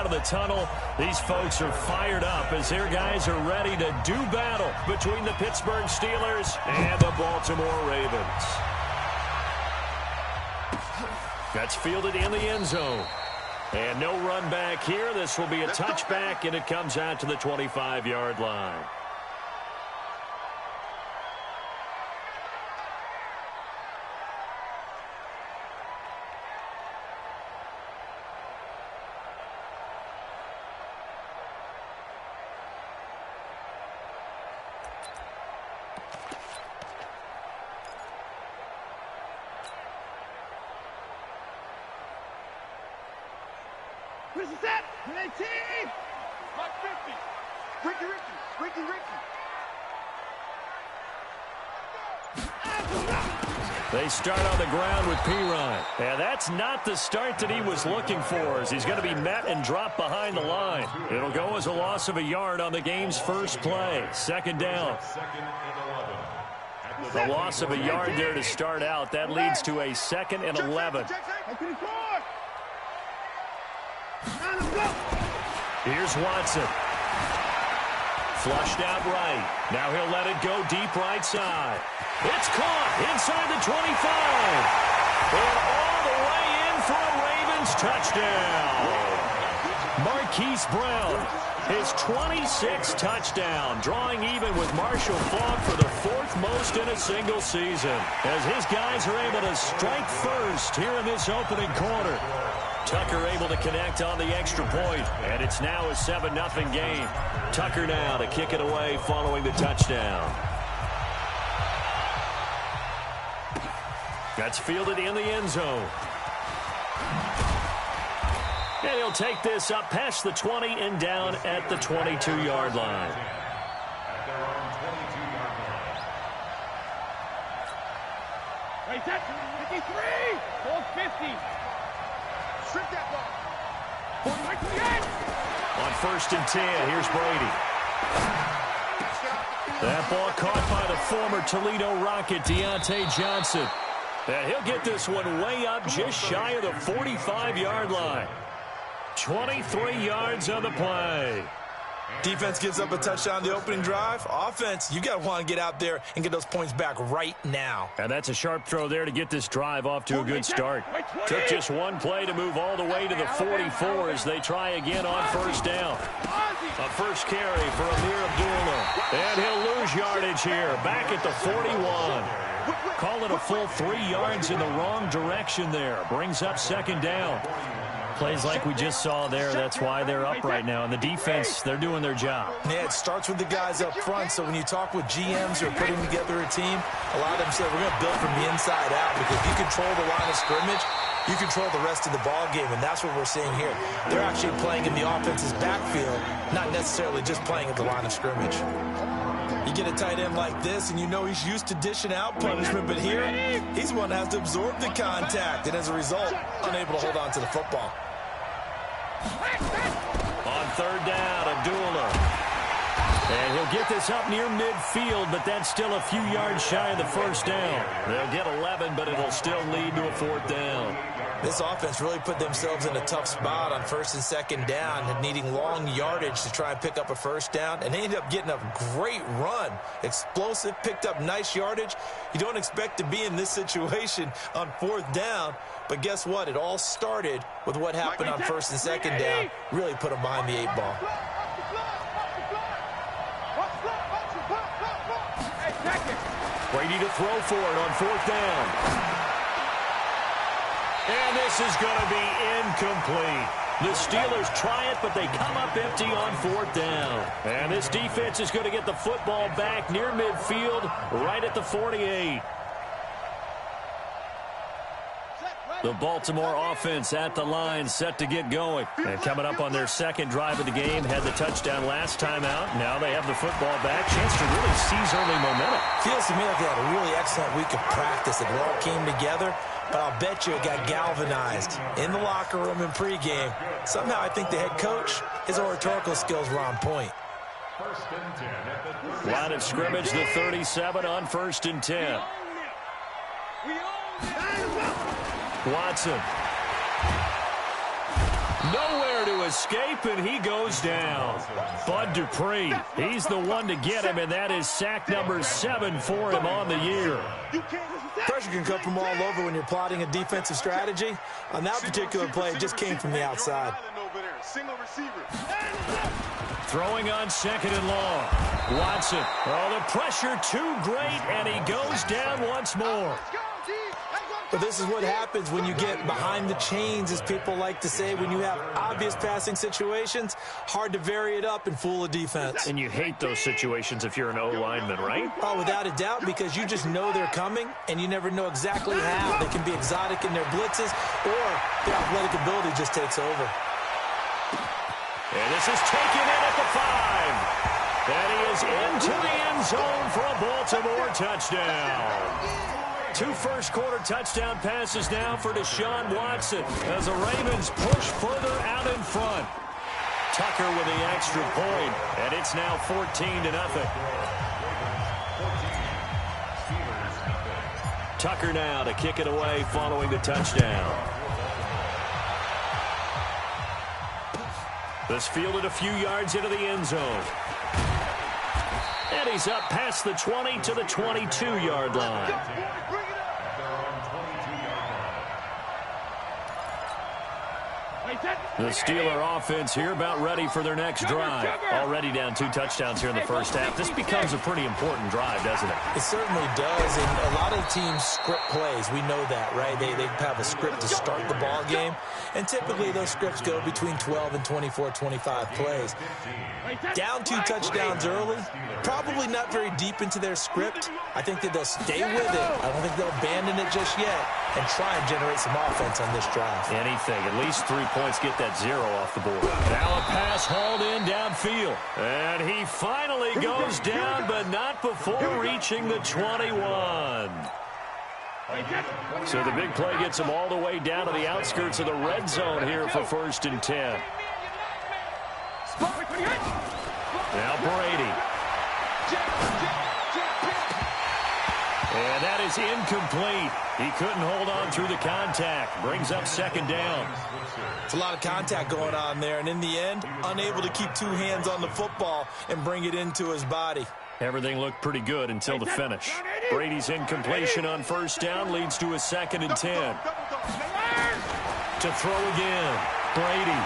of the tunnel. These folks are fired up as their guys are ready to do battle between the Pittsburgh Steelers and the Baltimore Ravens. That's fielded in the end zone. And no run back here. This will be a touchback, and it comes out to the 25-yard line. Where's the set? 18! Like 50. Ricky. They start on the ground with P-Ryan. And that's not the start that he was looking for, as he's going to be met and dropped behind the line. It'll go as a loss of a yard on the game's first play. Second down. The loss of a yard there to start out. That leads to a 2nd and 11. Here's Watson. Flushed out right. Now he'll let it go deep right side. It's caught inside the 25. And all the way in for a Ravens touchdown. Marquise Brown, his 26th touchdown, drawing even with Marshall Faulk for the 4th most in a single season, as his guys are able to strike first here in this opening quarter. Tucker able to connect on the extra point, and it's now a 7-0 game. Tucker now to kick it away following the touchdown. That's fielded in the end zone. And he'll take this up past the 20 and down at the 22-yard line. Right, set. 53. Ball 50. Strip that ball. On 1st and 10, here's Brady. That ball caught by the former Toledo Rocket, Deontay Johnson. And he'll get this one way up just shy of the 45-yard line. 23 yards on the play. Defense gives up a touchdown the opening drive. Offense, you got to want to get out there and get those points back right now. And that's a sharp throw there to get this drive off to a good start. Took just one play to move all the way to the 44 as they try again on 1st down. A first carry for Amir Abdullah. And he'll lose yardage here, back at the 41. Call it a full 3 yards in the wrong direction there. Brings up 2nd down. Plays like we just saw there, that's why they're up right now. And the defense, they're doing their job. Yeah, it starts with the guys up front. So when you talk with GMs who are putting together a team, a lot of them say we're going to build from the inside out, because if you control the line of scrimmage, you control the rest of the ball game, and that's what we're seeing here. They're actually playing in the offense's backfield, not necessarily just playing at the line of scrimmage. You get a tight end like this, and you know he's used to dishing out punishment, but here, he's the one that has to absorb the contact, and as a result, unable to hold on to the football. On 3rd down, Abdullah. And he'll get this up near midfield, but that's still a few yards shy of the 1st down. They'll get 11, but it'll still lead to a 4th down. This offense really put themselves in a tough spot on 1st and 2nd down, and needing long yardage to try and pick up a 1st down, and they ended up getting a great run. Explosive, picked up nice yardage. You don't expect to be in this situation on 4th down, but guess what? It all started with what happened on 1st and 2nd down. Really put them behind the 8 ball. Brady to throw for it on 4th down. And this is going to be incomplete. The Steelers try it, but they come up empty on 4th down. And this defense is going to get the football back near midfield, right at the 48. The Baltimore offense at the line, set to get going. And coming up on their 2nd drive of the game, had the touchdown last time out. Now they have the football back. Chance to really seize early momentum. Feels to me like they had a really excellent week of practice. It all came together, but I'll bet you it got galvanized in the locker room in pregame. Somehow I think the head coach, his oratorical skills were on point. Line of scrimmage, the 37 on 1st and 10. Watson. Nowhere to escape, and he goes down. Bud Dupree, he's the one to get him, and that is sack number 7 for him on the year. Pressure can come from all over when you're plotting a defensive strategy. On that particular play, it just came from the outside. Throwing on 2nd and long. Watson. Oh, the pressure too great, and he goes down once more. But this is what happens when you get behind the chains, as people like to say. When you have obvious passing situations, hard to vary it up and fool a defense. And you hate those situations if you're an O-lineman, right? Oh, without a doubt, because you just know they're coming, and you never know exactly how. They can be exotic in their blitzes, or their athletic ability just takes over. And this is taken in at the 5. And he is into the end zone for a Baltimore touchdown. 2 first-quarter touchdown passes now for Deshaun Watson as the Ravens push further out in front. Tucker with the extra point, and it's now 14-0. Tucker now to kick it away following the touchdown. This fielded a few yards into the end zone. And he's up past the 20 to the 22-yard line. The Steeler offense here about ready for their next drive. Already down 2 touchdowns here in the first half. This becomes a pretty important drive, doesn't it? It certainly does, and a lot of teams script plays. We know that, right? They have a script to start the ball game, and typically those scripts go between 12 and 24, 25 plays. Down 2 touchdowns early, probably not very deep into their script. I think that they'll stay with it. I don't think they'll abandon it just yet and try and generate some offense on this drive. Anything, at least 3 points, get that 0 off the board. Now a pass hauled in downfield. And he finally goes down, but not before reaching the 21. So the big play gets him all the way down to the outskirts of the red zone here for 1st and 10. Now Brady. And that is incomplete. He couldn't hold on through the contact. Brings up 2nd down. It's a lot of contact going on there, and in the end, unable to keep 2 hands on the football and bring it into his body. Everything looked pretty good until the finish. Brady's incompletion on 1st down leads to a 2nd and 10. To throw again. Brady.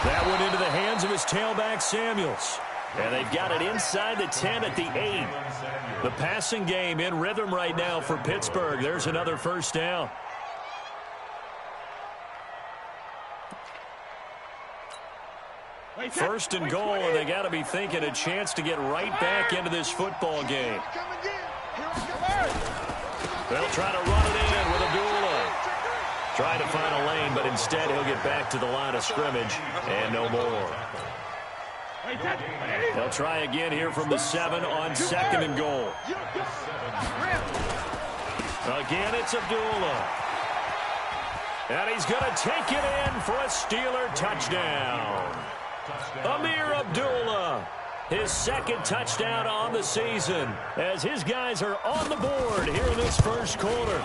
That went into the hands of his tailback, Samuels. And they've got it inside the 10 at the 8. The passing game in rhythm right now for Pittsburgh. There's another 1st down. First and goal, and they got to be thinking a chance to get right back into this football game. They'll try to run it in with Abdullah. Try to find a lane, but instead he'll get back to the line of scrimmage and no more. They'll try again here from the 7 on 2nd and goal. Again, it's Abdullah. And he's going to take it in for a Steeler touchdown. Amir Abdullah, his 2nd touchdown on the season, as his guys are on the board here in this 1st quarter.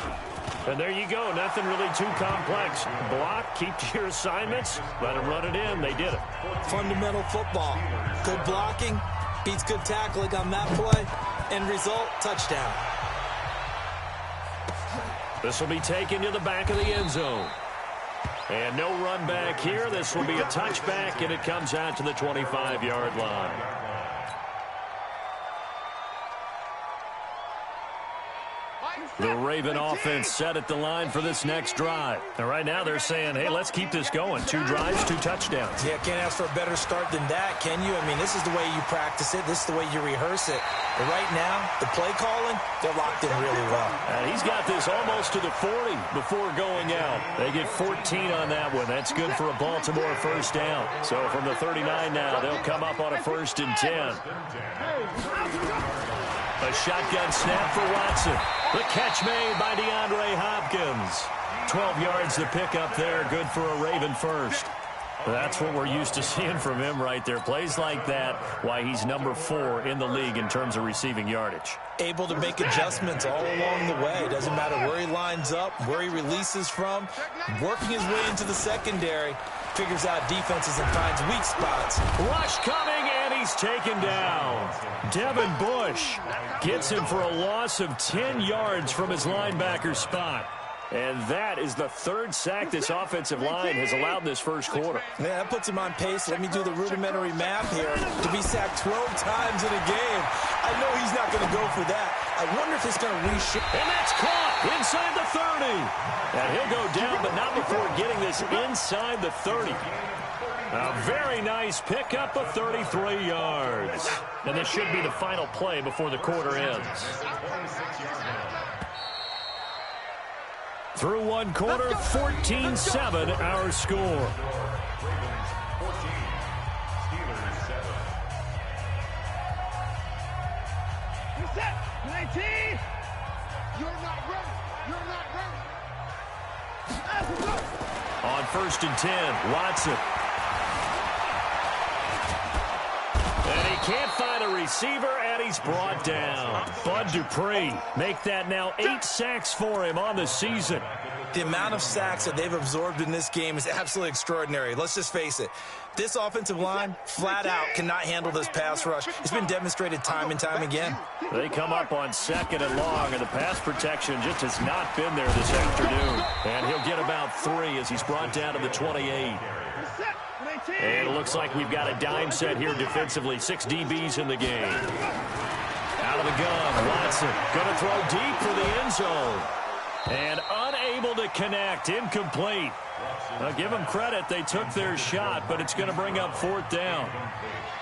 And there you go, nothing really too complex. Block, keep to your assignments, let them run it in. They did it. Fundamental football. Good blocking, beats good tackling on that play. End result, touchdown. This will be taken to the back of the end zone. And no run back here. This will be a touchback, and it comes out to the 25-yard line. The Raven offense set at the line for this next drive. And right now they're saying, hey, let's keep this going. 2 drives, 2 touchdowns. Yeah, can't ask for a better start than that, can you? I mean, this is the way you practice it. This is the way you rehearse it. But right now, the play calling, they're locked in really well. And he's got this almost to the 40 before going out. They get 14 on that one. That's good for a Baltimore 1st down. So from the 39 now, they'll come up on a 1st and 10. A shotgun snap for Watson. The catch made by DeAndre Hopkins. 12 yards to pick up there. Good for a Raven 1st. That's what we're used to seeing from him right there. Plays like that, why he's number 4 in the league in terms of receiving yardage. Able to make adjustments all along the way. Doesn't matter where he lines up, where he releases from. Working his way into the secondary. figures out defenses and finds weak spots. Rush coming, and he's taken down. Devin Bush gets him for a loss of 10 yards from his linebacker spot. And that is the third sack this offensive line has allowed this first quarter. Yeah, that puts him on pace. Let me do the rudimentary math here. To be sacked 12 times in a game, I know he's not going to go for that. I wonder if it's going to reshift. And that's caught inside the 30. And he'll go down, but not before getting this inside the 30. A very nice pickup of 33 yards. And this should be the final play before the quarter ends. Through one quarter, 14-7 our score. Reset. 19. You're not ready. You're not ready. On 1st and 10, Watson. And he can't find a receiver, and he's brought down. Bud Dupree make that now 8 sacks for him on the season. The amount of sacks that they've absorbed in this game is absolutely extraordinary. Let's just face it. This offensive line, flat out, cannot handle this pass rush. It's been demonstrated time and time again. They come up on 2nd and long, and the pass protection just has not been there this afternoon. And he'll get about 3 as he's brought down to the 28. And it looks like we've got a dime set here defensively. 6 DBs in the game. Out of the gun, Watson going to throw deep for the end zone. And unable to connect, incomplete. Now, give them credit, they took their shot, but it's going to bring up 4th down.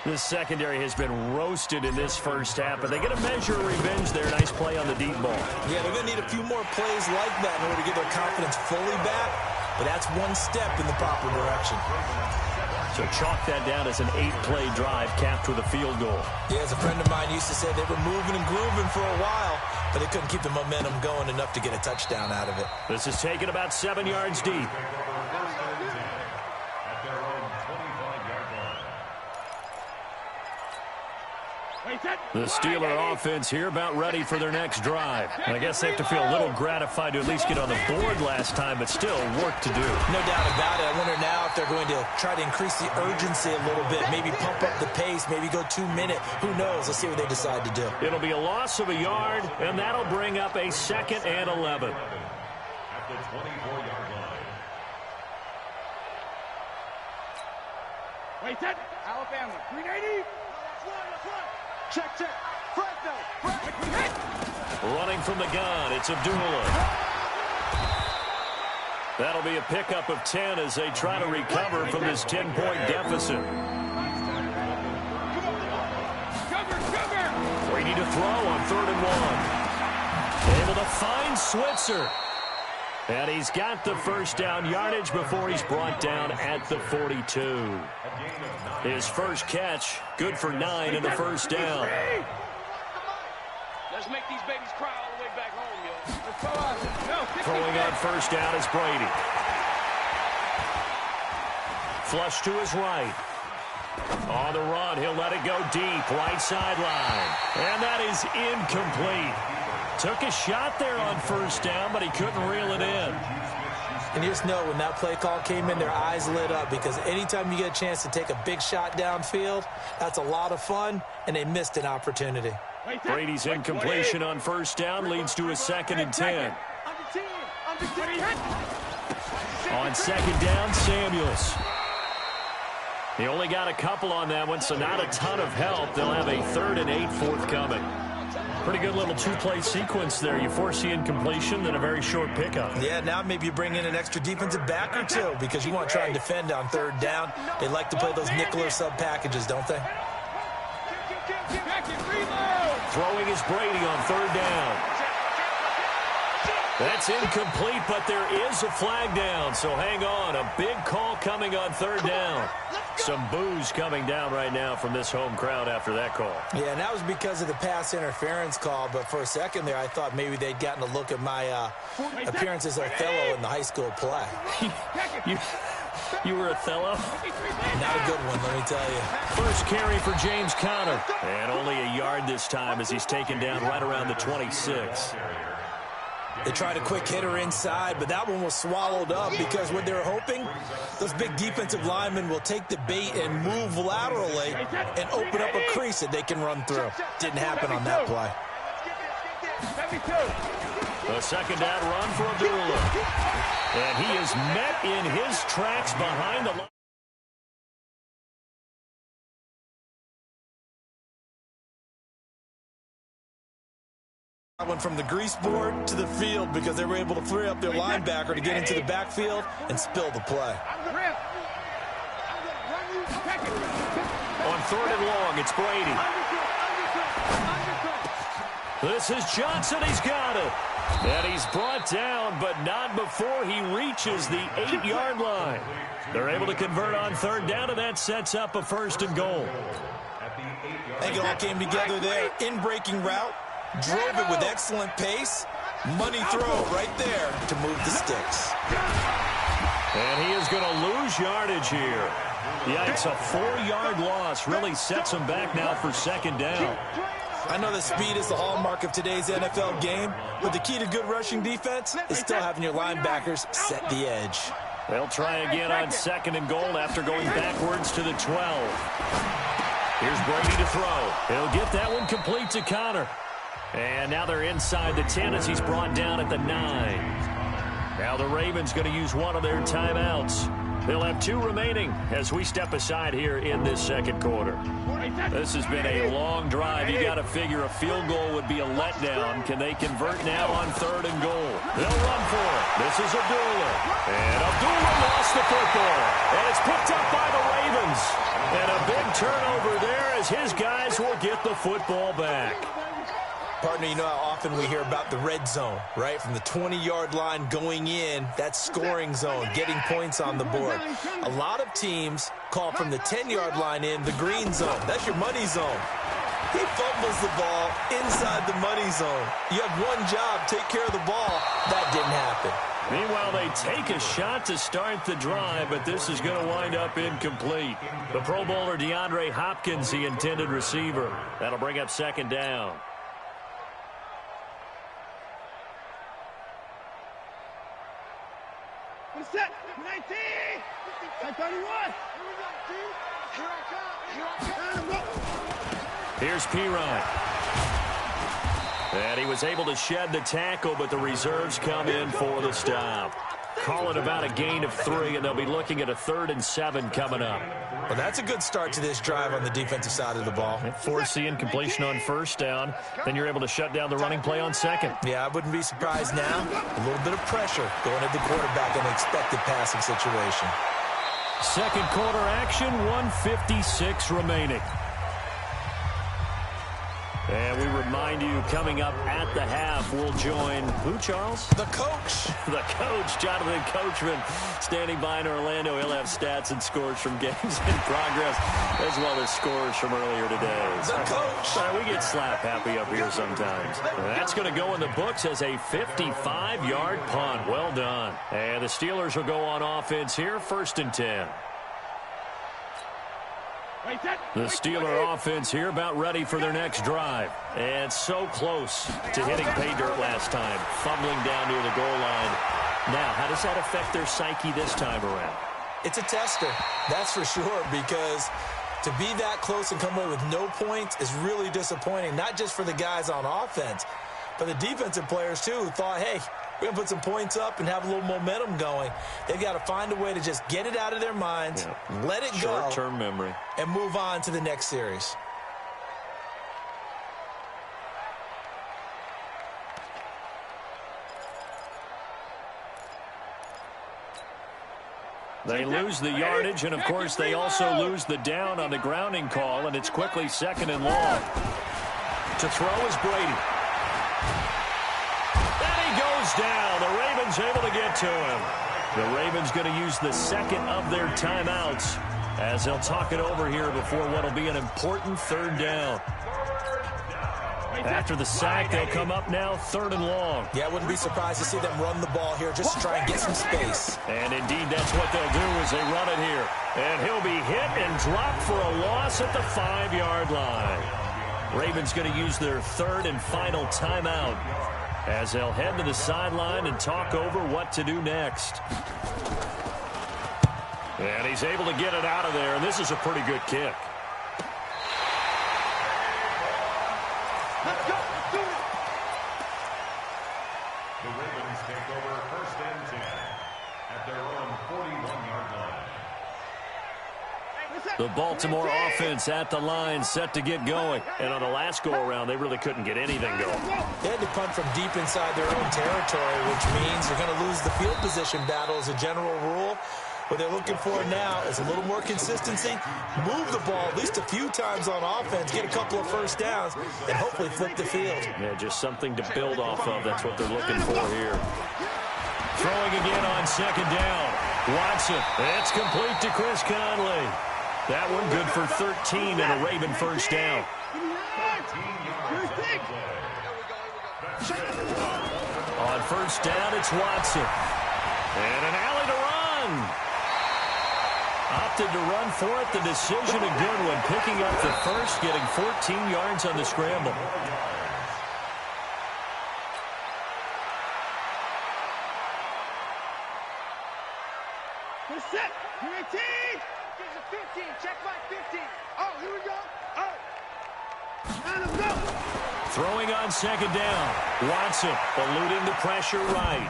This secondary has been roasted in this first half, but they get a measure of revenge there. Nice play on the deep ball. Yeah, they're going to need a few more plays like that in order to get their confidence fully back, but that's one step in the proper direction. So chalk that down as an 8-play drive capped with a field goal. Yeah, as a friend of mine used to say, they were moving and grooving for a while, but they couldn't keep the momentum going enough to get a touchdown out of it. This is taken about 7 yards deep. The Steeler offense here about ready for their next drive. And I guess they have to feel a little gratified to at least get on the board last time, but still work to do. No doubt about it. I wonder now if they're going to try to increase the urgency a little bit, maybe pump up the pace, maybe go 2-minute. Who knows? Let's see what they decide to do. It'll be a loss of a yard, and that'll bring up a 2nd and 11. At the 24-yard line. Wait, that Alabama, 380. Check, check. Running from the gun, it's Abdullah. That'll be a pickup of 10 as they try to recover from this 10-point deficit. Brady to throw on 3rd and 1. Able to find Switzer. And he's got the first down yardage before he's brought down at the 42. His first catch, good for 9 in the first down. Let's make these babies cry all the way back home, yo. Throwing on 1st down is Brady. Flush to his right. On the run, he'll let it go deep, right sideline. And that is incomplete. Took a shot there on 1st down, but he couldn't reel it in. And you just know when that play call came in, their eyes lit up, because anytime you get a chance to take a big shot downfield, that's a lot of fun, and they missed an opportunity. Brady's incompletion on 1st down leads to a 2nd and 10. On 2nd down, Samuels. He only got a couple on that one, so not a ton of help. They'll have a 3rd and 8 forthcoming. Pretty good little 2-play sequence there. You force the incompletion, then a very short pickup. Yeah, now maybe you bring in an extra defensive back or 2 because you want to try and defend on 3rd down. They like to play those nickel or sub packages, don't they? Throwing is Brady on 3rd down. That's incomplete, but there is a flag down, so hang on. A big call coming on 3rd down. Some boos coming down right now from this home crowd after that call. Yeah, and that was because of the pass interference call, but for a second there I thought maybe they'd gotten a look at my appearance as Othello in the high school play. You were Othello? Not a good one, let me tell you. First carry for James Conner. And only a yard this time as he's taken down right around the 26. They tried a quick hitter inside, but that one was swallowed up because what they're hoping, those big defensive linemen will take the bait and move laterally and open up a crease that they can run through. Didn't happen on that play. The second down run for Abdullah. And he is met in his tracks behind the line. Went from the grease board to the field because they were able to free up their linebacker to get into the backfield and spill the play. On third and long, it's Brady. This is Johnson. He's got it. And he's brought down, but not before he reaches the 8-yard line. They're able to convert on third down, and that sets up a first and goal. I think it all came together there. In-breaking route. Drove it with excellent pace. Money throw right there to move the sticks. And he is going to lose yardage here. Yikes, a 4-yard loss really sets him back now for second down. I know that speed is the hallmark of today's NFL game, but the key to good rushing defense is still having your linebackers set the edge. They'll try again on second and goal after going backwards to the 12. Here's Brady to throw. He'll get that one complete to Connor. And now they're inside the 10 as he's brought down at the 9. Now the Ravens going to use one of their timeouts. They'll have 2 remaining as we step aside here in this second quarter. This has been a long drive. You got to figure a field goal would be a letdown. Can they convert now on third and goal? They'll run for it. This is Abdullah. And Abdullah lost the football. And it's picked up by the Ravens. And a big turnover there as his guys will get the football back. Partner, you know how often we hear about the red zone, right? From the 20-yard line going in, that scoring zone, getting points on the board. A lot of teams call from the 10-yard line in the green zone. That's your money zone. He fumbles the ball inside the money zone. You have one job, take care of the ball. That didn't happen. Meanwhile, they take a shot to start the drive, but this is going to wind up incomplete. The Pro Bowler DeAndre Hopkins, the intended receiver. That'll bring up second down. Set 19. 31. Here's Pirine. And he was able to shed the tackle, but the reserves come in for the stop. Call it about a gain of 3, and they'll be looking at a 3rd and 7 coming up. Well, that's a good start to this drive on the defensive side of the ball. Force the incompletion on first down. Then you're able to shut down the running play on second. Yeah, I wouldn't be surprised now. A little bit of pressure going at the quarterback in an expected passing situation. Second quarter action, 1:56 remaining. And we remind you, coming up at the half, we'll join who, Charles? The coach. The coach, Jonathan Coachman, standing by in Orlando. He'll have stats and scores from games in progress, as well as scores from earlier today. The coach. We get slap happy up here sometimes. That's going to go in the books as a 55-yard punt. Well done. And the Steelers will go on offense here, 1st and 10. The Steeler offense here about ready for their next drive. And so close to hitting pay dirt last time, fumbling down near the goal line. Now, how does that affect their psyche this time around? It's a tester, that's for sure, because to be that close and come away with no points is really disappointing, not just for the guys on offense, but the defensive players, too, who thought, hey, we're going to put some points up and have a little momentum going. They've got to find a way to just get it out of their minds, let it go, short-term memory, and move on to the next series. They lose the yardage, and, of course, they also lose the down on the grounding call, and it's quickly 2nd and long. To throw is Brady. Down. The Ravens able to get to him. The Ravens going to use the second of their timeouts as they'll talk it over here before what will be an important 3rd down. After the sack, they'll come up now 3rd and long. Yeah, I wouldn't be surprised to see them run the ball here just to try and get some space. And indeed, that's what they'll do as they run it here. And he'll be hit and dropped for a loss at the 5-yard line. Ravens going to use their 3rd and final timeout as they'll head to the sideline and talk over what to do next. And he's able to get it out of there, and this is a pretty good kick. Let's go. Let's do it. The Ravens take over 1st and 10 at their own 41-yard line. The Baltimore offense at the line, set to get going. And on the last go-around, they really couldn't get anything going. They had to punt from deep inside their own territory, which means you're going to lose the field position battle as a general rule. What they're looking for now is a little more consistency, move the ball at least a few times on offense, get a couple of first downs, and hopefully flip the field. Yeah, just something to build off of. That's what they're looking for here. Throwing again on 2nd down. Watson, it's complete to Chris Conley. That one good for 13 and a Raven first down. On 1st down, it's Watson. And an alley to run. Opted to run for it. The decision a good one. Picking up the first, getting 14 yards on the scramble. We're set. You're 18. Here's a 15. Check my 15. Oh, here we go. Oh. Now let's go. Throwing on 2nd down. Watson eluding the pressure right.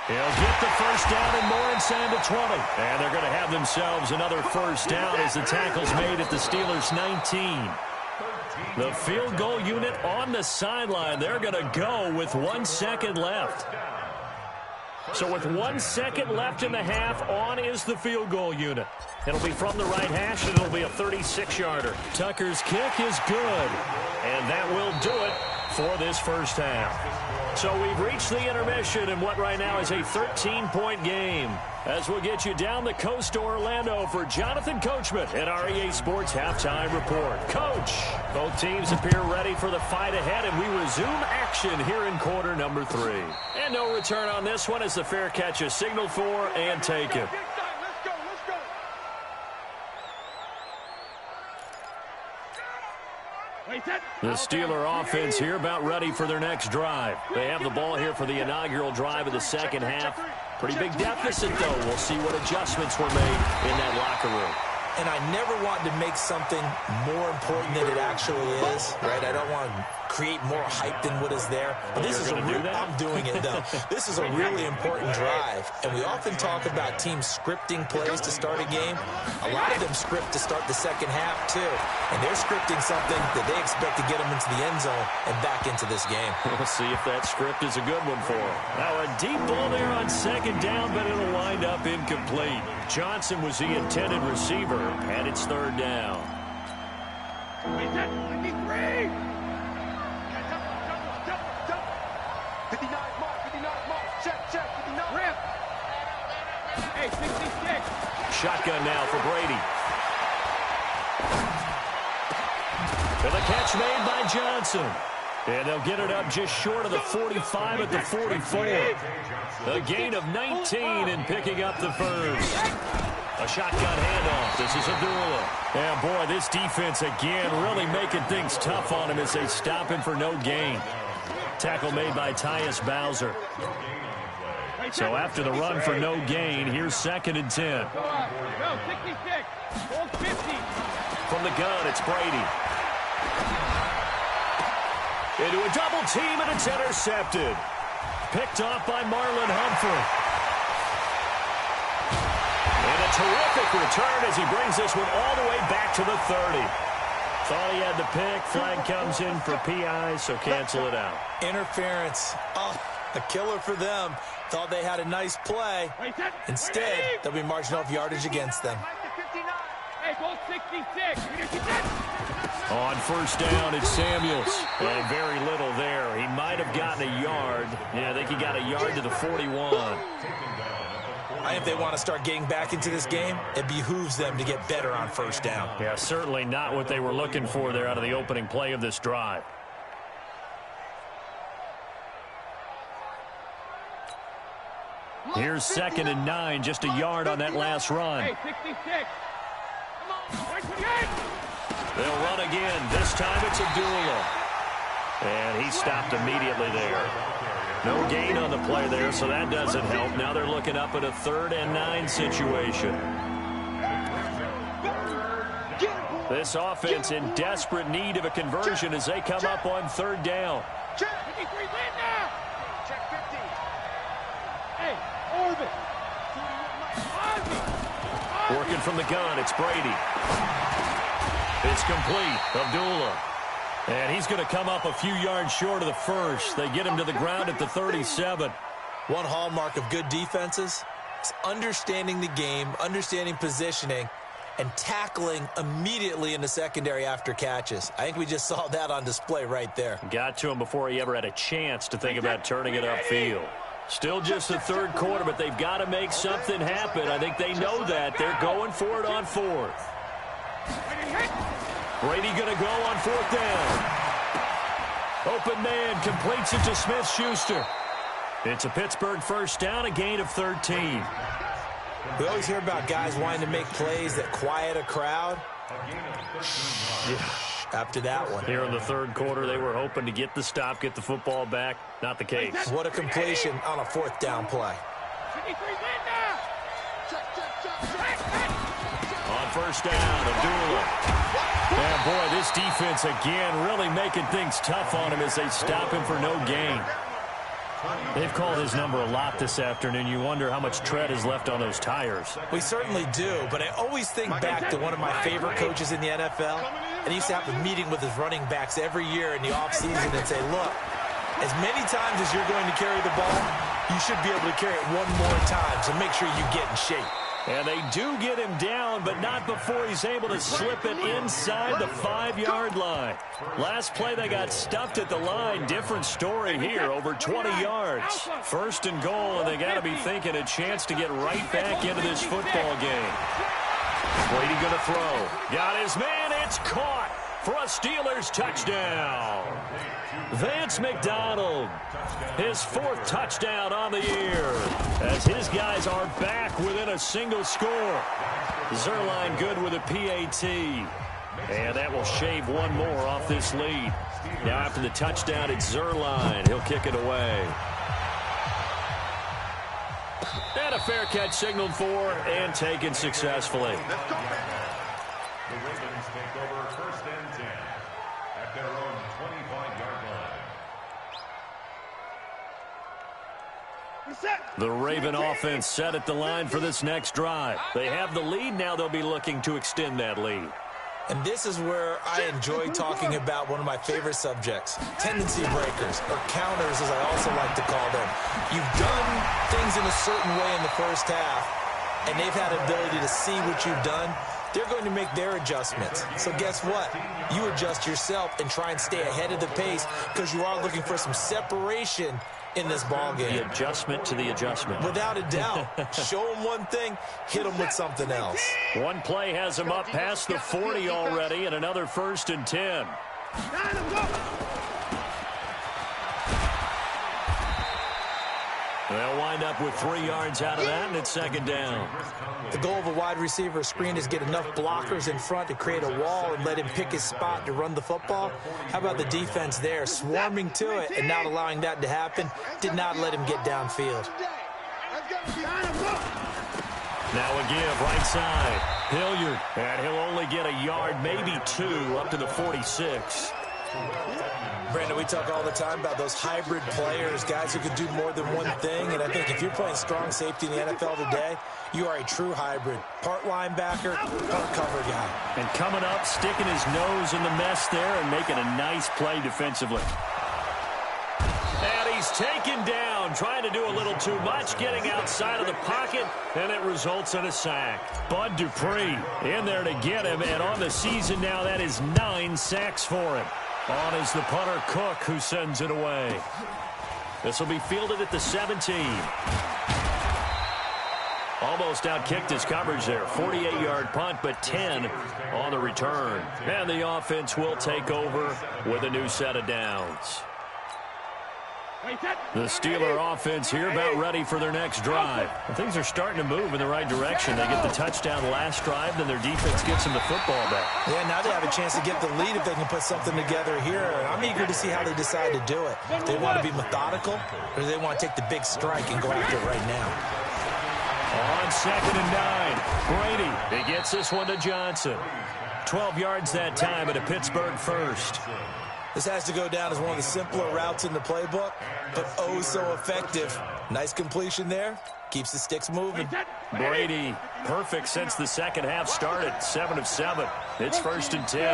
He'll get the first down and more inside the 20. And they're going to have themselves another first down as the tackle's made at the Steelers' 19. The field goal unit on the sideline. They're going to go with 1 second left. So with 1 second left in the half, on is the field goal unit. It'll be from the right hash, and it'll be a 36-yarder. Tucker's kick is good, and that will do it for this first half. So we've reached the intermission in what right now is a 13-point game. As we'll get you down the coast to Orlando for Jonathan Coachman at our EA Sports Halftime Report. Coach, both teams appear ready for the fight ahead, and we resume action here in quarter number 3. And no return on this one as the fair catch is signaled for and taken. Let's go. Let's go. Wait, set. The Steeler offense here about ready for their next drive. They have the ball here for the inaugural drive of the second half. Pretty big deficit, though. We'll see what adjustments were made in that locker room. And I never want to make something more important than it actually is, right? I don't want to create more hype than what is there. But this is I'm doing it, though. This is a really important drive. And we often talk about teams scripting plays to start a game. A lot of them script to start the second half, too. And they're scripting something that they expect to get them into the end zone and back into this game. We'll see if that script is a good one for them. Now a deep ball there on 2nd down, but it'll wind up incomplete. Johnson was the intended receiver, and it's 3rd down. Wait, set. 53. 59 mark. Check. 59. Rip. Hey, 66. Shotgun now for Brady. And the catch made by Johnson. And they'll get it up just short of the 45 at the 44. A gain of 19 and picking up the first. A shotgun handoff. This is Abdullah. Yeah, boy, this defense again really making things tough on him as they stop him for no gain. Tackle made by Tyus Bowser. So after the run for no gain, here's 2nd and 10. Go, 66. Hold 50. From the gun, it's Brady. Into a double team, and it's intercepted. Picked off by Marlon Humphrey. And a terrific return as he brings this one all the way back to the 30. Thought he had the pick. Flag comes in for PI, so cancel it out. Interference. Oh, a killer for them. Thought they had a nice play. Instead, they'll be marching off yardage against them. Hey, go 66. On 1st down, it's Samuels. And very little there. He might have gotten a yard. Yeah, I think he got a yard to the 41. If they want to start getting back into this game, it behooves them to get better on 1st down. Yeah, certainly not what they were looking for there out of the opening play of this drive. Here's 2nd and 9, just a yard on that last run. Hey, 66. Come on, 128. They'll run again. This time it's Abdullah. And he stopped immediately there. No gain on the play there, so that doesn't help. Now they're looking up at a 3rd and 9 situation. This offense in desperate need of a conversion as they come up on 3rd down. Check 53, land now. Check 50. Hey, orbit. Working from the gun, it's Brady. It's complete. Abdullah. And he's going to come up a few yards short of the first. They get him to the ground at the 37. One hallmark of good defenses is understanding the game, understanding positioning, and tackling immediately in the secondary after catches. I think we just saw that on display right there. Got to him before he ever had a chance to think about turning it upfield. Still just the 3rd quarter, but they've got to make something happen. I think they know that. They're going for it on 4th. Brady going to go on 4th down. Open man completes it to Smith-Schuster. It's a Pittsburgh first down, a gain of 13. We always hear about guys wanting to make plays that quiet a crowd. After that one. Here in the 3rd quarter, they were hoping to get the stop, get the football back. Not the case. What a completion on a 4th down play. On 1st down, Abdullah. And boy, this defense again really making things tough on him as they stop him for no gain. They've called his number a lot this afternoon. You wonder how much tread is left on those tires. We certainly do, but I always think back to one of my favorite coaches in the NFL, and he used to have a meeting with his running backs every year in the offseason and say, look, as many times as you're going to carry the ball, you should be able to carry it one more time, so make sure you get in shape. And they do get him down, but not before he's able to slip it inside the 5-yard line. Last play, they got stuffed at the line. Different story here, over 20 yards. 1st and goal, and they got to be thinking a chance to get right back into this football game. Brady going to throw. Got his man. It's caught for a Steelers touchdown. Vance McDonald, his 4th touchdown on the year, as his guys are back within a single score. Zerline good with a PAT, and that will shave one more off this lead. Now after the touchdown, it's Zerline. He'll kick it away. And a fair catch signaled for and taken successfully. The Ravens take over 1st and 10 at their own 25-yard line. The Raven offense set at the line for this next drive. They have the lead. Now they'll be looking to extend that lead. And this is where I enjoy talking about one of my favorite subjects, tendency breakers, or counters as I also like to call them. You've done things in a certain way in the first half, and they've had the ability to see what you've done. They're going to make their adjustments. So guess what? You adjust yourself and try and stay ahead of the pace because you are looking for some separation in this ball game. The adjustment to the adjustment. Without a doubt. Show them one thing, hit them with something else. One play has them up past the 40 already, and another 1st and 10. They'll wind up with 3 yards out of that, and it's 2nd down. The goal of a wide receiver screen is get enough blockers in front to create a wall and let him pick his spot to run the football. How about the defense there, swarming to it and not allowing that to happen? Did not let him get downfield. Now a give, right side. Hilliard, and he'll only get a yard, maybe 2, up to the 46. Brandon, we talk all the time about those hybrid players, guys who can do more than one thing, and I think if you're playing strong safety in the NFL today, you are a true hybrid. Part linebacker, part cover guy. And coming up, sticking his nose in the mess there and making a nice play defensively. And he's taken down, trying to do a little too much, getting outside of the pocket, and it results in a sack. Bud Dupree in there to get him, and on the season now, that is 9 sacks for him. On is the punter, Cook, who sends it away. This will be fielded at the 17. Almost outkicked his coverage there. 48-yard punt, but 10 on the return. And the offense will take over with a new set of downs. The Steeler offense here about ready for their next drive. And things are starting to move in the right direction. They get the touchdown last drive, then their defense gets them the football back. Yeah, now they have a chance to get the lead if they can put something together here. I'm eager to see how they decide to do it. Do they want to be methodical, or do they want to take the big strike and go after it right now? On 2nd and 9, Brady. He gets this one to Johnson. 12 yards that time at a Pittsburgh first. This has to go down as one of the simpler routes in the playbook, but oh so effective. Nice completion there. Keeps the sticks moving. Brady, perfect since the second half started. 7 of 7. It's 1st and 10.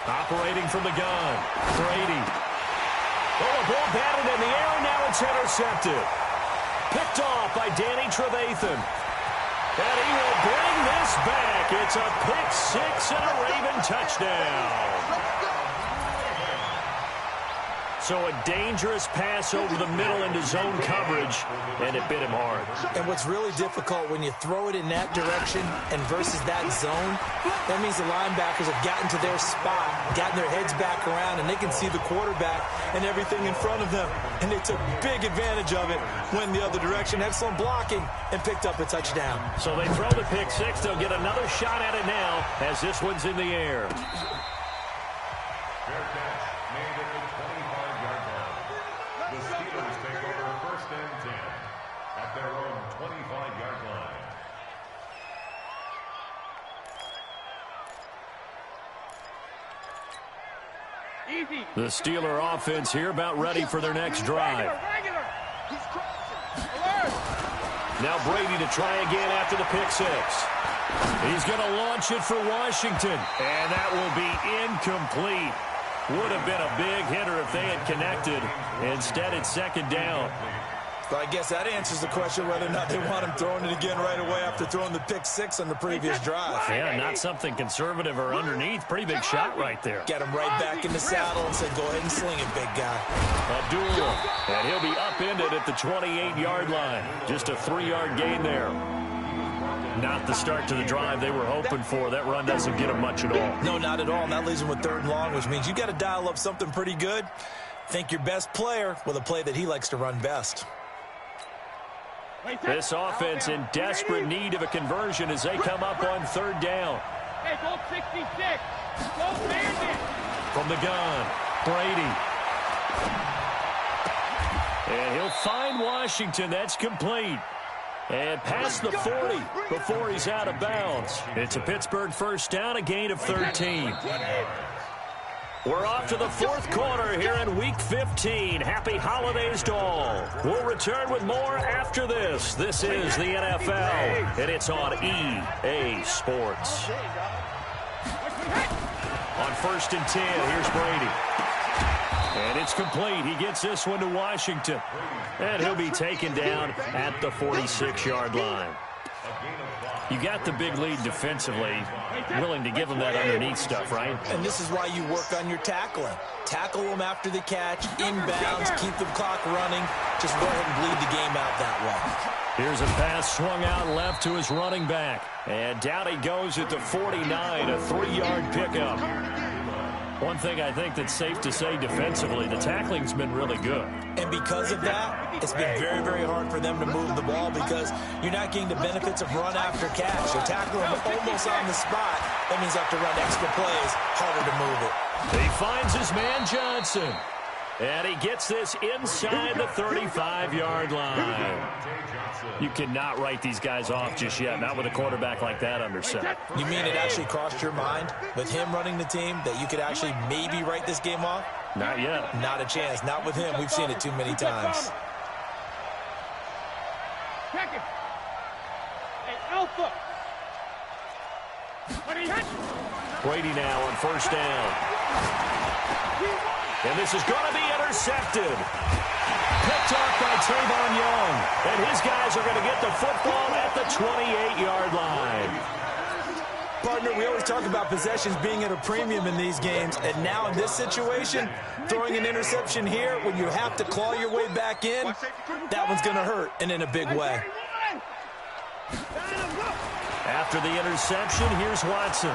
Operating from the gun. Brady. Oh, a ball batted in the air, and now it's intercepted. Picked off by Danny Trevathan. And he will bring this back. It's a pick 6 and a Raven touchdown. So a dangerous pass over the middle into zone coverage, and it bit him hard. And what's really difficult when you throw it in that direction and versus that zone, that means the linebackers have gotten to their spot, gotten their heads back around, and they can see the quarterback and everything in front of them. And they took big advantage of it, went the other direction, excellent blocking, and picked up a touchdown. So they throw the pick 6. They'll get another shot at it now as this one's in the air. Fair catch made at the 25-yard line. The Steelers take over 1st and 10 at their own 25-yard line. Easy. The Steeler offense here about ready for their next drive. Regular. He's crossing. Alert. Now Brady to try again after the pick 6. He's going to launch it for Washington, and that will be incomplete. Would have been a big hitter if they had connected. Instead, it's 2nd down. So I guess that answers the question whether or not they want him throwing it again right away after throwing the pick 6 on the previous drive. Yeah, not something conservative or underneath. Pretty big shot right there. Get him right back in the saddle and said, go ahead and sling it, big guy. Abdul, and he'll be upended at the 28-yard line. Just a 3-yard gain there. Not the start to the drive they were hoping for. That run doesn't get them much at all. No, not at all. And that leaves them with 3rd and long, which means you got to dial up something pretty good. Think your best player with a play that he likes to run best. This offense in desperate need of a conversion as they come up on 3rd down. Hey, go 66. Go Bandit. From the gun, Brady. And he'll find Washington. That's complete. And past the 40 before he's out of bounds. It's a Pittsburgh 1st down, a gain of 13. We're off to the 4th quarter here in Week 15. Happy holidays to all. We'll return with more after this. This is the NFL, and it's on EA Sports. On 1st and 10, here's Brady. And it's complete. He gets this one to Washington. And he'll be taken down at the 46-yard line. You got the big lead defensively, willing to give them that underneath stuff, right? And this is why you work on your tackling. Tackle them after the catch, inbounds, keep the clock running. Just go ahead and bleed the game out that way. Here's a pass swung out left to his running back. And down he goes at the 49, a 3-yard pickup. One thing I think that's safe to say defensively, the tackling's been really good. And because of that, it's been very, very hard for them to move the ball because you're not getting the benefits of run after catch. You're tackling them almost on the spot. That means you have to run extra plays, harder to move it. He finds his man Johnson. And he gets this inside the 35-yard line. You cannot write these guys off just yet, not with a quarterback like that under center. You mean it actually crossed your mind with him running the team that you could actually maybe write this game off? Not yet. Not a chance. Not with him. We've seen it too many times. Check it. Hey, Alpha. Brady now on 1st down. And this is going to be intercepted. Picked off by Trayvon Young. And his guys are going to get the football at the 28-yard line. Partner, we always talk about possessions being at a premium in these games. And now in this situation, throwing an interception here when you have to claw your way back in, that one's going to hurt and in a big way. After the interception, here's Watson.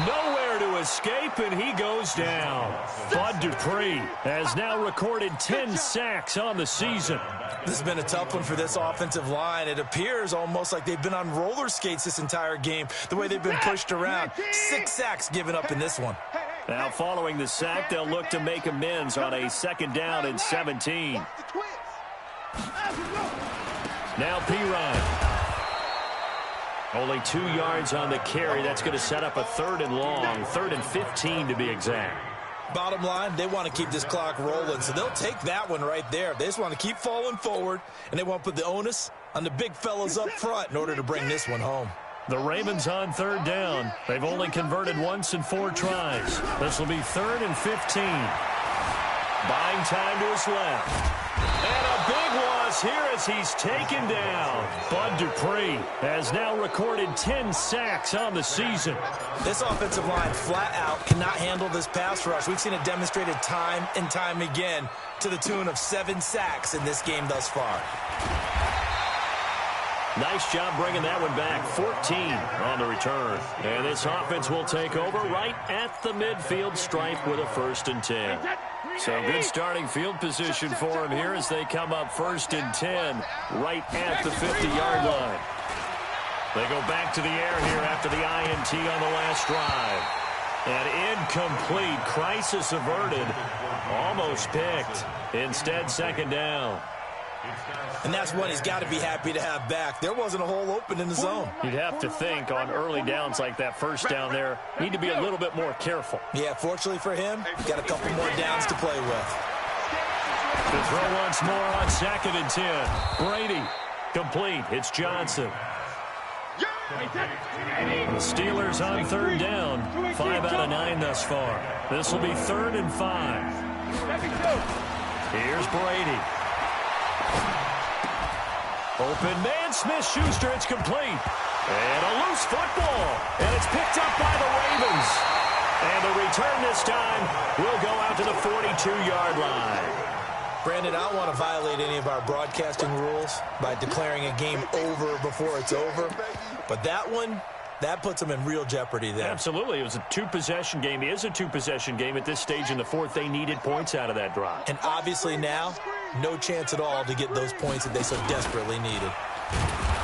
Nowhere to escape, and he goes down. Bud Dupree has now recorded 10 sacks on the season. This has been a tough one for this offensive line. It appears almost like they've been on roller skates this entire game, the way they've been pushed around. 6 sacks given up in this one. Now, following the sack, they'll look to make amends on a 2nd down and 17. Now Pirine. Only 2 yards on the carry. That's going to set up a 3rd and long, 3rd and 15 to be exact. Bottom line, they want to keep this clock rolling, so they'll take that one right there. They just want to keep falling forward, and they want to put the onus on the big fellas up front in order to bring this one home. The Ravens on 3rd down. They've only converted once in 4 tries. This will be 3rd and 15. Buying time to his left. And a big loss here as he's taken down. Bud Dupree has now recorded 10 sacks on the season. This offensive line flat out cannot handle this pass rush. We've seen it demonstrated time and time again to the tune of 7 sacks in this game thus far. Nice job bringing that one back. 14 on the return. And this offense will take over right at the midfield stripe with a 1st and 10. So good starting field position for them here as they come up 1st and 10 right at the 50-yard line. They go back to the air here after the INT on the last drive. And incomplete. Crisis averted. Almost picked. Instead, 2nd down. And that's one he's got to be happy to have back. There wasn't a hole open in the zone. You'd have to think on early downs like that 1st down there, need to be a little bit more careful. Yeah, fortunately for him, got a couple more downs to play with. To throw once more on 2nd and 10. Brady, complete. It's Johnson. The Steelers on 3rd down. 5 out of 9 thus far. This will be 3rd and 5. Here's Brady. Open man, Smith-Schuster, it's complete. And a loose football. And it's picked up by the Ravens. And the return this time will go out to the 42-yard line. Brandon, I don't want to violate any of our broadcasting rules by declaring a game over before it's over. But that one, that puts them in real jeopardy there. Absolutely. It was a 2-possession game. It is a 2-possession game at this stage in the 4th. They needed points out of that drive. And obviously now, no chance at all to get those points that they so desperately needed.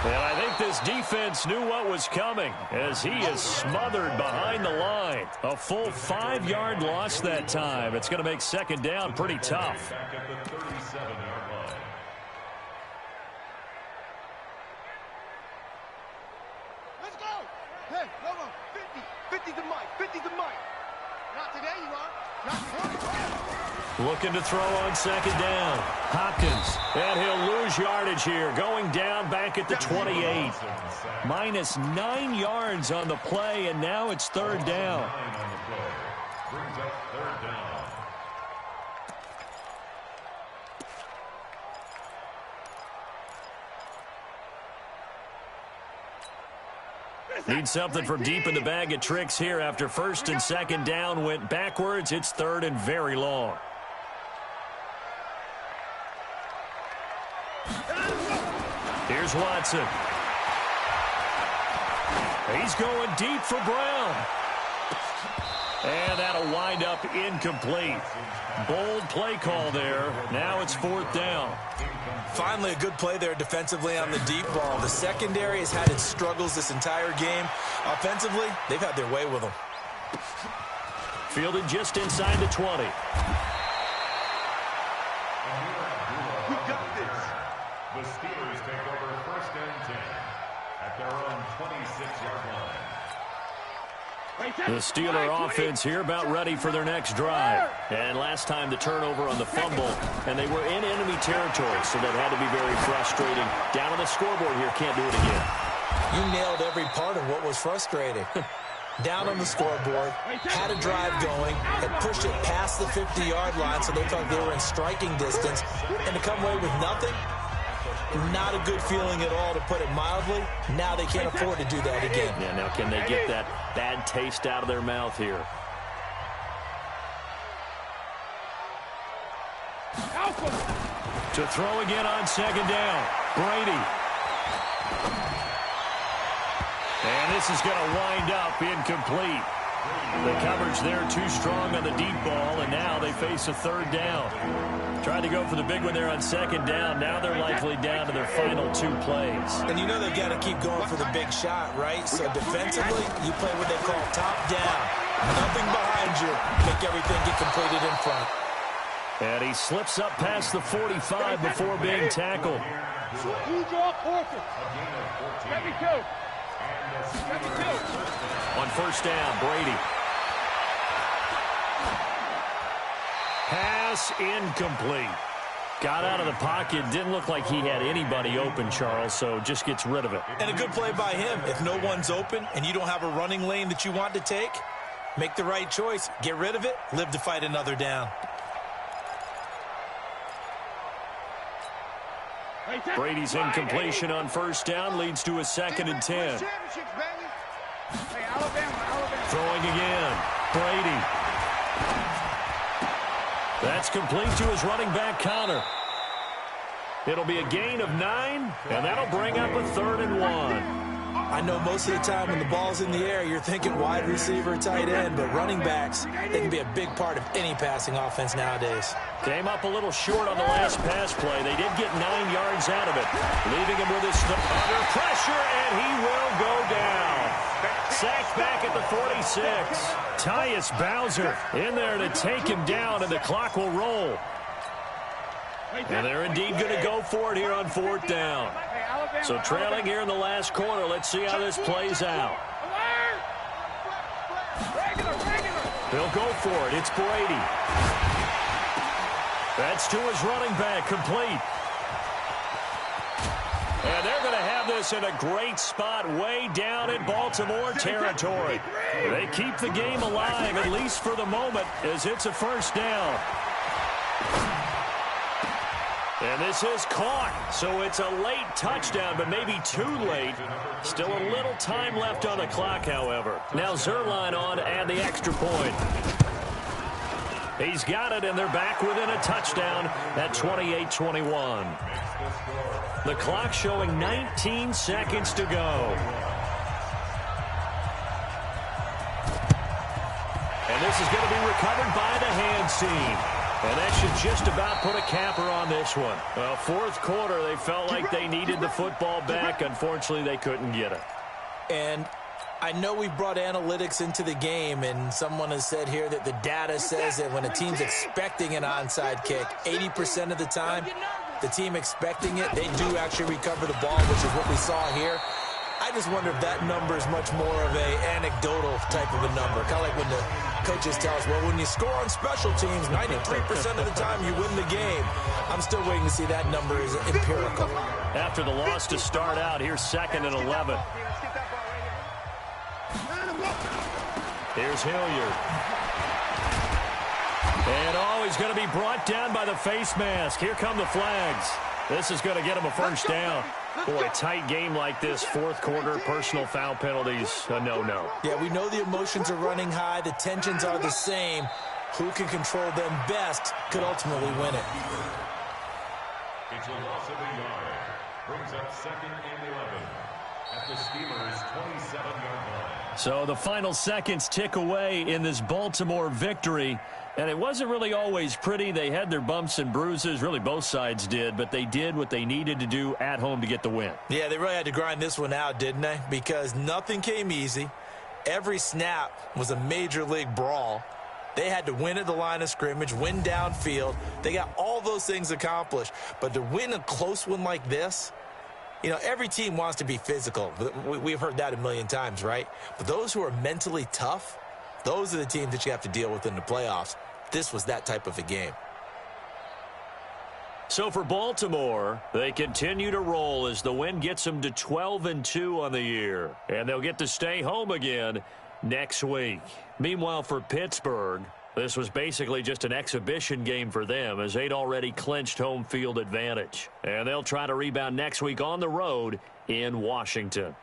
And I think this defense knew what was coming as he is smothered behind the line. A full 5-yard loss that time. It's going to make 2nd down pretty tough. Back at the 37-yard line. Let's go. Hey, hold on. 50. 50's the mic. 50's the mic. Not today, you are. Not 20. Looking to throw on 2nd down. Hopkins. And he'll lose yardage here. Going down back at the 28. Minus 9 yards on the play, and now it's 3rd down. Brings up 3rd down. Need something from deep in the bag of tricks here after 1st and 2nd down went backwards. It's 3rd and very long. Here's Watson. He's going deep for Brown. And that'll wind up incomplete. Bold play call there. Now it's 4th down. Finally, a good play there defensively on the deep ball. The secondary has had its struggles this entire game. Offensively, they've had their way with them. Fielded just inside the 20. We got this. The Steelers take over 1st and 10 at their own 26-yard line. The Steeler offense here about ready for their next drive. And last time the turnover on the fumble, and they were in enemy territory, so that had to be very frustrating. Down on the scoreboard here, can't do it again. You nailed every part of what was frustrating. Down on the scoreboard, had a drive going, had pushed it past the 50-yard line so they thought they were in striking distance, and to come away with nothing, not a good feeling at all, to put it mildly. Now they can't afford to do that again. Yeah, now can they get that bad taste out of their mouth here? To throw again on 2nd down. Brady. And this is going to wind up incomplete. The coverage there too strong on the deep ball, and now they face a third down. Tried to go for the big one there on second down. Now they're likely down to their final 2 plays. And you know they've got to keep going for the big shot, right? So defensively, you play what they call top down. Nothing behind you. Make everything get completed in front. And he slips up past the 45 before being tackled. You draw forfeit. Let me go. On first down, Brady. Pass incomplete. Got out of the pocket. Didn't look like he had anybody open, Charles, so just gets rid of it. And a good play by him. If no one's open and you don't have a running lane that you want to take, make the right choice. Get rid of it. Live to fight another down. Brady's incompletion on first down leads to a 2nd and 10. Throwing again. Brady. That's complete to his running back, Connor. It'll be a gain of 9, and that'll bring up a 3rd and 1. I know most of the time when the ball's in the air, you're thinking wide receiver, tight end, but running backs, they can be a big part of any passing offense nowadays. Came up a little short on the last pass play. They did get 9 yards out of it, leaving him with his under pressure, and he will go down. Sacked back at the 46. Tyus Bowser in there to take him down, and the clock will roll. And they're indeed going to go for it here on 4th down. So trailing here in the last quarter. Let's see how this plays out. They'll go for it. It's Brady. That's to his running back, complete. And they're going to have this in a great spot way down in Baltimore territory. They keep the game alive, at least for the moment, as it's a first down. And this is caught, so it's a late touchdown, but maybe too late. Still a little time left on the clock, however. Now Zerline on and the extra point. He's got it, and they're back within a touchdown at 28-21. The clock showing 19 seconds to go. And this is going to be recovered by the hands team. And that should just about put a capper on this one. Well, 4th quarter, they felt like they needed the football back. Unfortunately, they couldn't get it. And I know we've brought analytics into the game, and someone has said here that the data says that when a team's expecting an onside kick, 80% of the time, the team expecting it, they do actually recover the ball, which is what we saw here. I just wonder if that number is much more of a anecdotal type of a number. Kind of like when the coaches tell us, well, when you score on special teams, 93% of the time you win the game. I'm still waiting to see that number is empirical. After the loss to start out, here's 2nd and 11. Here's Hilliard. And he's going to be brought down by the face mask. Here come the flags. This is going to get him a first down. Boy, a tight game like this, 4th quarter, personal foul penalties, a no-no. Yeah, we know the emotions are running high. The tensions are the same. Who can control them best could ultimately win it. It's a loss of a yard. Brings up 2nd and 11 at the Steelers' 27-yard line. So the final seconds tick away in this Baltimore victory. And it wasn't really always pretty. They had their bumps and bruises. Really, both sides did. But they did what they needed to do at home to get the win. Yeah, they really had to grind this one out, didn't they? Because nothing came easy. Every snap was a major league brawl. They had to win at the line of scrimmage, win downfield. They got all those things accomplished. But to win a close one like this, you know, every team wants to be physical. We've heard that a million times, right? But those who are mentally tough, those are the teams that you have to deal with in the playoffs. This was that type of a game. So for Baltimore, they continue to roll as the win gets them to 12-2 on the year. And they'll get to stay home again next week. Meanwhile, for Pittsburgh, this was basically just an exhibition game for them as they'd already clinched home field advantage. And they'll try to rebound next week on the road in Washington.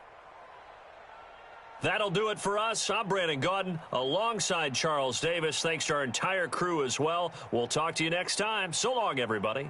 That'll do it for us. I'm Brandon Gaudin alongside Charles Davis. Thanks to our entire crew as well. We'll talk to you next time. So long, everybody.